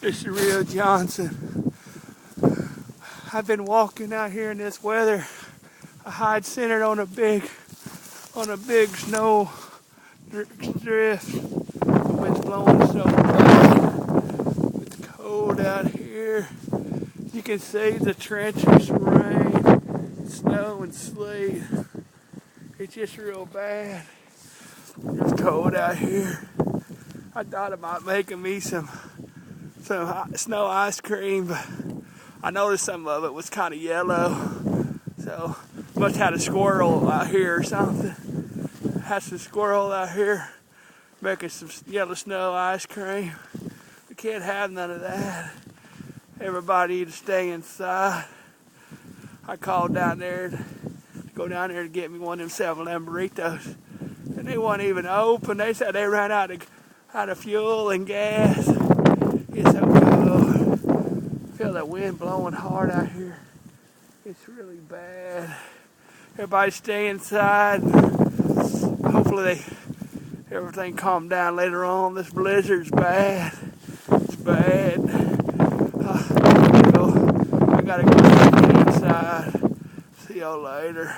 This is Rio Johnson. I've been walking out here in this weather. I hide centered on a big snow drift. The wind's blowing so bad. It's cold out here. You can see the treacherous rain, snow and sleet. It's just real bad. It's cold out here. I thought about making me some snow ice cream, but I noticed some of it was kind of yellow. So must have had a squirrel out here or something. Had some squirrel out here making some yellow snow ice cream. We can't have none of that. Everybody need to stay inside. I called down there to go down there to get me one of them 7-Eleven burritos, and they weren't even open. They said they ran out of fuel and gas. It's so cold. Feel that wind blowing hard out here. It's really bad. Everybody stay inside. Hopefully everything calm down later on. This blizzard's bad. It's bad. I gotta go inside. See y'all later.